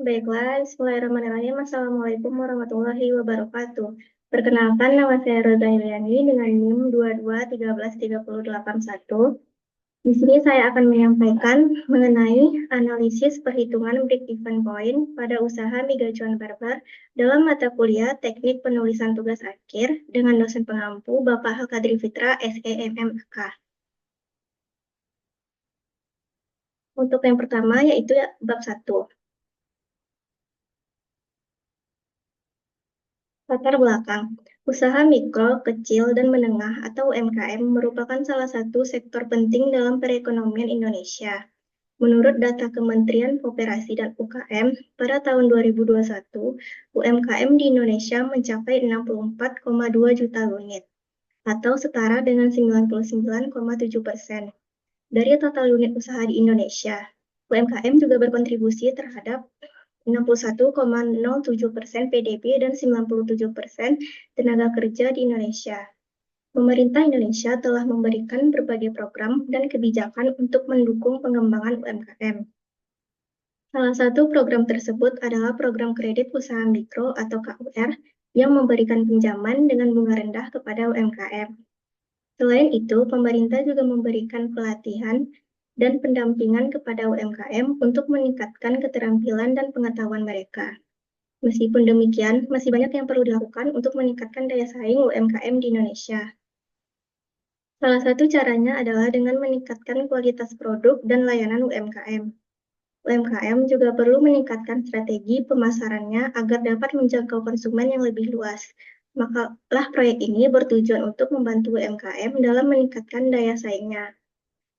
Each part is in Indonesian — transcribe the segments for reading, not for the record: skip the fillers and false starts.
Baiklah, bismillahirrahmanirrahim. Assalamualaikum warahmatullahi wabarakatuh. Perkenalkan, nama saya Roza Yuliani dengan NIM 22133081. Di sini saya akan menyampaikan mengenai analisis perhitungan break-even point pada usaha miga cuan barbar dalam mata kuliah Teknik Penulisan Tugas Akhir dengan dosen pengampu Bapak Halkadri Fitra, SEMMAK. Untuk yang pertama yaitu bab 1. Latar belakang. Usaha mikro, kecil, dan menengah atau UMKM merupakan salah satu sektor penting dalam perekonomian Indonesia. Menurut data Kementerian Koperasi dan UKM, pada tahun 2021, UMKM di Indonesia mencapai 64,2 juta unit, atau setara dengan 99,7% dari total unit usaha di Indonesia. UMKM juga berkontribusi terhadap 61,07% PDB dan 97% tenaga kerja di Indonesia. Pemerintah Indonesia telah memberikan berbagai program dan kebijakan untuk mendukung pengembangan UMKM. Salah satu program tersebut adalah program kredit usaha mikro atau KUR yang memberikan pinjaman dengan bunga rendah kepada UMKM. Selain itu, pemerintah juga memberikan pelatihan dan pendampingan kepada UMKM untuk meningkatkan keterampilan dan pengetahuan mereka. Meskipun demikian, masih banyak yang perlu dilakukan untuk meningkatkan daya saing UMKM di Indonesia. Salah satu caranya adalah dengan meningkatkan kualitas produk dan layanan UMKM. UMKM juga perlu meningkatkan strategi pemasarannya agar dapat menjangkau konsumen yang lebih luas. Makalah proyek ini bertujuan untuk membantu UMKM dalam meningkatkan daya saingnya.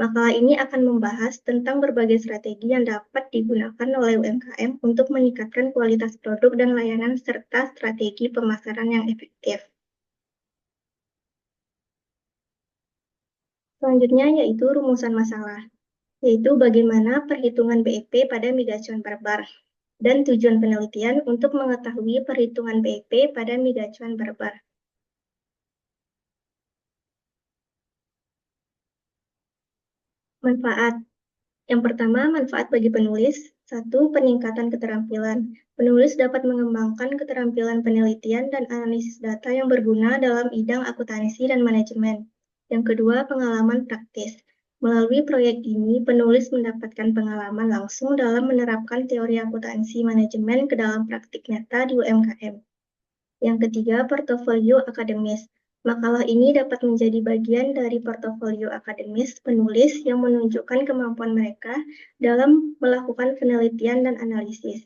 Makalah ini akan membahas tentang berbagai strategi yang dapat digunakan oleh UMKM untuk meningkatkan kualitas produk dan layanan serta strategi pemasaran yang efektif. Selanjutnya yaitu rumusan masalah, yaitu bagaimana perhitungan BEP pada miga cuan barbar dan tujuan penelitian untuk mengetahui perhitungan BEP pada miga cuan barbar. Manfaat. Yang pertama, manfaat bagi penulis. 1. Peningkatan keterampilan. Penulis dapat mengembangkan keterampilan penelitian dan analisis data yang berguna dalam bidang akuntansi dan manajemen. Yang kedua, pengalaman praktis. Melalui proyek ini, penulis mendapatkan pengalaman langsung dalam menerapkan teori akuntansi manajemen ke dalam praktik nyata di UMKM. Yang ketiga, portofolio akademis. Makalah ini dapat menjadi bagian dari portofolio akademis penulis yang menunjukkan kemampuan mereka dalam melakukan penelitian dan analisis.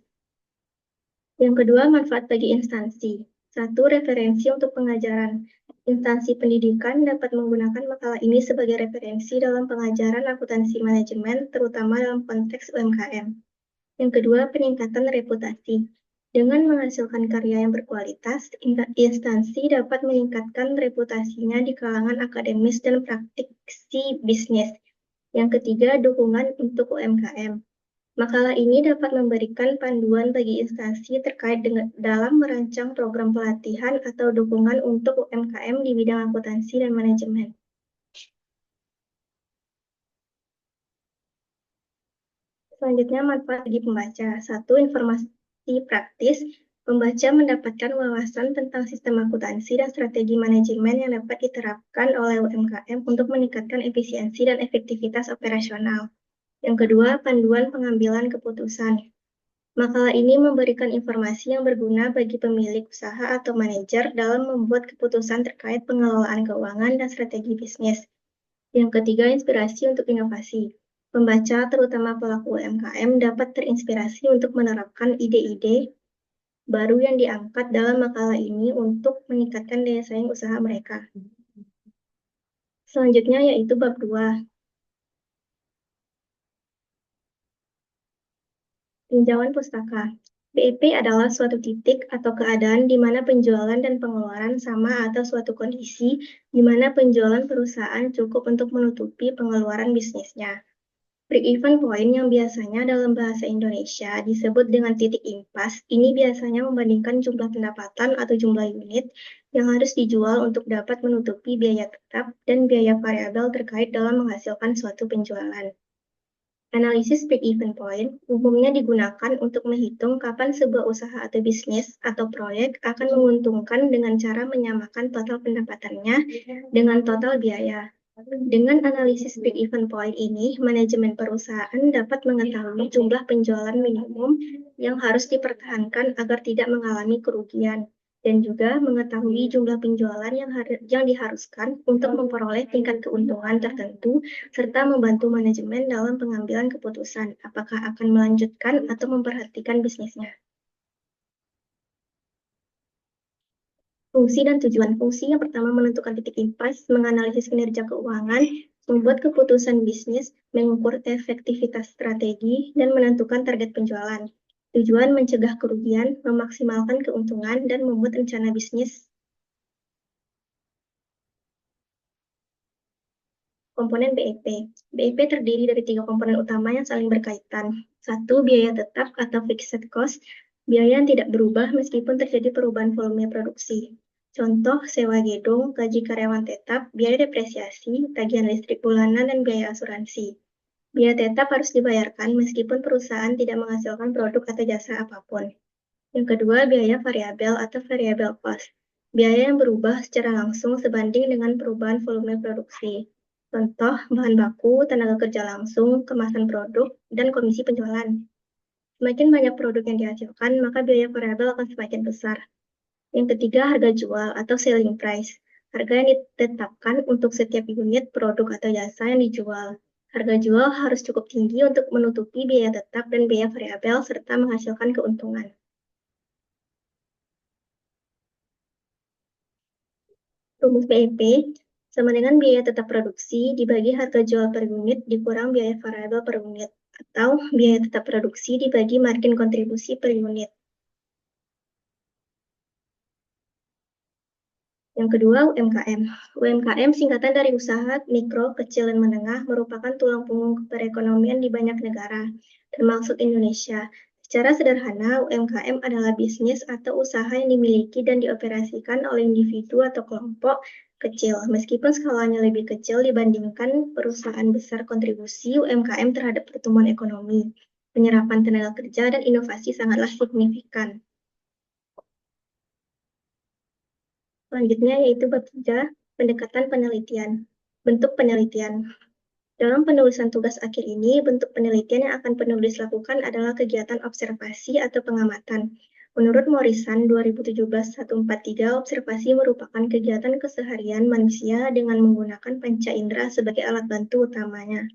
Yang kedua, manfaat bagi instansi. 1. Referensi untuk pengajaran. Instansi pendidikan dapat menggunakan makalah ini sebagai referensi dalam pengajaran akuntansi manajemen, terutama dalam konteks UMKM. Yang kedua, peningkatan reputasi. Dengan menghasilkan karya yang berkualitas, instansi dapat meningkatkan reputasinya di kalangan akademis dan praktisi bisnis. Yang ketiga, dukungan untuk UMKM. Makalah ini dapat memberikan panduan bagi instansi terkait dalam merancang program pelatihan atau dukungan untuk UMKM di bidang akuntansi dan manajemen. Selanjutnya, manfaat bagi pembaca. 1. Informasi praktis. Pembaca mendapatkan wawasan tentang sistem akuntansi dan strategi manajemen yang dapat diterapkan oleh UMKM untuk meningkatkan efisiensi dan efektivitas operasional. Yang kedua, panduan pengambilan keputusan. Makalah ini memberikan informasi yang berguna bagi pemilik usaha atau manajer dalam membuat keputusan terkait pengelolaan keuangan dan strategi bisnis. Yang ketiga, inspirasi untuk inovasi. Pembaca, terutama pelaku UMKM, dapat terinspirasi untuk menerapkan ide-ide baru yang diangkat dalam makalah ini untuk meningkatkan daya saing usaha mereka. Selanjutnya yaitu bab 2. Tinjauan pustaka. BEP adalah suatu titik atau keadaan di mana penjualan dan pengeluaran sama atau suatu kondisi di mana penjualan perusahaan cukup untuk menutupi pengeluaran bisnisnya. Break-even point yang biasanya dalam bahasa Indonesia disebut dengan titik impas, ini biasanya membandingkan jumlah pendapatan atau jumlah unit yang harus dijual untuk dapat menutupi biaya tetap dan biaya variabel terkait dalam menghasilkan suatu penjualan. Analisis break-even point umumnya digunakan untuk menghitung kapan sebuah usaha atau bisnis atau proyek akan menguntungkan dengan cara menyamakan total pendapatannya dengan total biaya. Dengan analisis break-even point ini, manajemen perusahaan dapat mengetahui jumlah penjualan minimum yang harus dipertahankan agar tidak mengalami kerugian, dan juga mengetahui jumlah penjualan yang diharuskan untuk memperoleh tingkat keuntungan tertentu, serta membantu manajemen dalam pengambilan keputusan apakah akan melanjutkan atau memperhatikan bisnisnya. Fungsi dan tujuan. Fungsi yang pertama menentukan titik impas, menganalisis kinerja keuangan, membuat keputusan bisnis, mengukur efektivitas strategi, dan menentukan target penjualan. Tujuan mencegah kerugian, memaksimalkan keuntungan, dan membuat rencana bisnis. Komponen BEP. BEP terdiri dari 3 komponen utama yang saling berkaitan. 1. Biaya tetap atau fixed cost, biaya yang tidak berubah meskipun terjadi perubahan volume produksi. Contoh, sewa gedung, gaji karyawan tetap, biaya depresiasi, tagihan listrik bulanan, dan biaya asuransi. Biaya tetap harus dibayarkan meskipun perusahaan tidak menghasilkan produk atau jasa apapun. Yang kedua, biaya variabel atau variable cost. Biaya yang berubah secara langsung sebanding dengan perubahan volume produksi. Contoh, bahan baku, tenaga kerja langsung, kemasan produk, dan komisi penjualan. Semakin banyak produk yang dihasilkan, maka biaya variabel akan semakin besar. Yang ketiga, harga jual atau selling price. Harga yang ditetapkan untuk setiap unit produk atau jasa yang dijual. Harga jual harus cukup tinggi untuk menutupi biaya tetap dan biaya variabel serta menghasilkan keuntungan. Rumus BEP sama dengan biaya tetap produksi dibagi harga jual per unit dikurang biaya variabel per unit, atau biaya tetap produksi dibagi margin kontribusi per unit. Yang kedua, UMKM. UMKM singkatan dari usaha mikro, kecil, dan menengah merupakan tulang punggung perekonomian di banyak negara, termasuk Indonesia. Secara sederhana, UMKM adalah bisnis atau usaha yang dimiliki dan dioperasikan oleh individu atau kelompok kecil. Meskipun skalanya lebih kecil dibandingkan perusahaan besar, kontribusi UMKM terhadap pertumbuhan ekonomi, penyerapan tenaga kerja, dan inovasi sangatlah signifikan. Selanjutnya yaitu bab 3, pendekatan penelitian. Bentuk penelitian. Dalam penulisan tugas akhir ini, bentuk penelitian yang akan penulis lakukan adalah kegiatan observasi atau pengamatan. Menurut Morrison 2017-143, observasi merupakan kegiatan keseharian manusia dengan menggunakan panca indera sebagai alat bantu utamanya.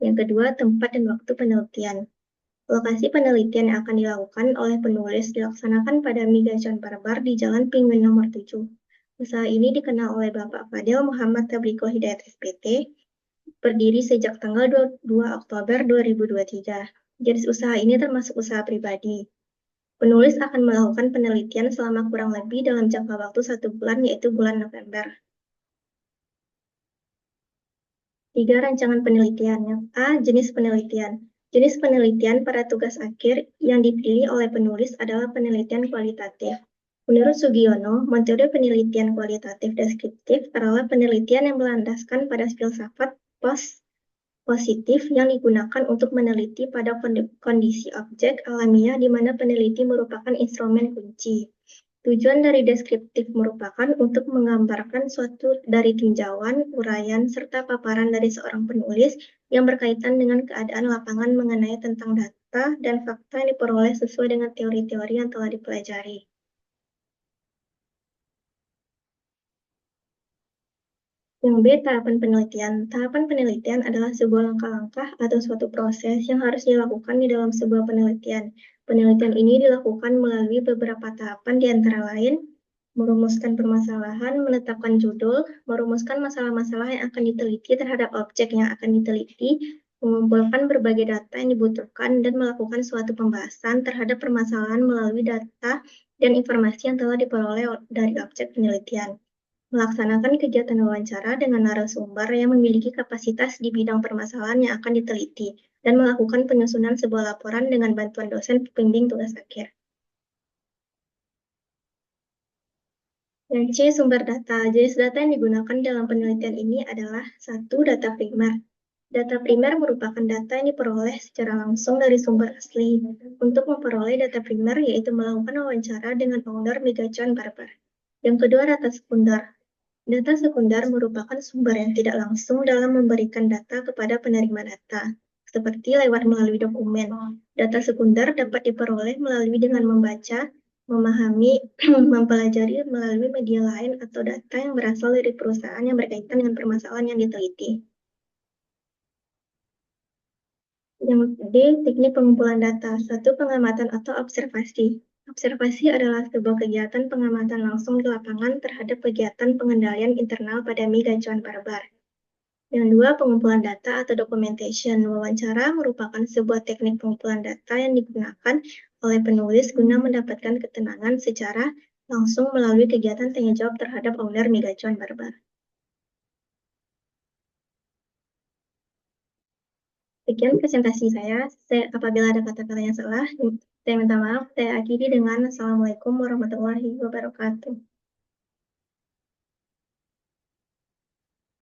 Yang kedua, tempat dan waktu penelitian. Lokasi penelitian yang akan dilakukan oleh penulis dilaksanakan pada Miga John Barbar di Jalan Penguin nomor 7. Usaha ini dikenal oleh Bapak Fadil Muhammad Tabriko Hidayat SPT, berdiri sejak tanggal 2 Oktober 2023. Jenis usaha ini termasuk usaha pribadi. Penulis akan melakukan penelitian selama kurang lebih dalam jangka waktu 1 bulan, yaitu bulan November. 3. Rancangan penelitian. Yang A. Jenis penelitian. Jenis penelitian pada tugas akhir yang dipilih oleh penulis adalah penelitian kualitatif. Menurut Sugiono, metode penelitian kualitatif deskriptif adalah penelitian yang berlandaskan pada filsafat positif yang digunakan untuk meneliti pada kondisi objek alamiah di mana peneliti merupakan instrumen kunci. Tujuan dari deskriptif merupakan untuk menggambarkan suatu dari tinjauan, uraian, serta paparan dari seorang penulis yang berkaitan dengan keadaan lapangan mengenai tentang data dan fakta yang diperoleh sesuai dengan teori-teori yang telah dipelajari. Yang B, tahapan penelitian. Tahapan penelitian adalah sebuah langkah-langkah atau suatu proses yang harus dilakukan di dalam sebuah penelitian. Penelitian ini dilakukan melalui beberapa tahapan di antara lain, merumuskan permasalahan, menetapkan judul, merumuskan masalah-masalah yang akan diteliti terhadap objek yang akan diteliti, mengumpulkan berbagai data yang dibutuhkan, dan melakukan suatu pembahasan terhadap permasalahan melalui data dan informasi yang telah diperoleh dari objek penelitian. Melaksanakan kegiatan wawancara dengan narasumber yang memiliki kapasitas di bidang permasalahan yang akan diteliti, dan melakukan penyusunan sebuah laporan dengan bantuan dosen pembimbing tugas akhir. Yang C, sumber data. Jenis data yang digunakan dalam penelitian ini adalah 1. Data primer. Data primer merupakan data yang diperoleh secara langsung dari sumber asli. Untuk memperoleh data primer, yaitu melakukan wawancara dengan owner Megacuan Barber. Yang kedua, data sekunder. Data sekunder merupakan sumber yang tidak langsung dalam memberikan data kepada penerima data, seperti lewat melalui dokumen. Data sekunder dapat diperoleh melalui dengan membaca, memahami, mempelajari melalui media lain atau data yang berasal dari perusahaan yang berkaitan dengan permasalahan yang diteliti. Yang D, teknik pengumpulan data. Satu, pengamatan atau observasi. Observasi adalah sebuah kegiatan pengamatan langsung di lapangan terhadap kegiatan pengendalian internal pada mie gacuan barbar. Yang dua, pengumpulan data atau documentation. Wawancara merupakan sebuah teknik pengumpulan data yang digunakan oleh penulis guna mendapatkan ketenangan secara langsung melalui kegiatan tanya jawab terhadap owner mie gacuan barbar. Sekian presentasi saya. Apabila ada kata-kata yang salah, saya minta maaf. Saya akhiri dengan Assalamualaikum warahmatullahi wabarakatuh.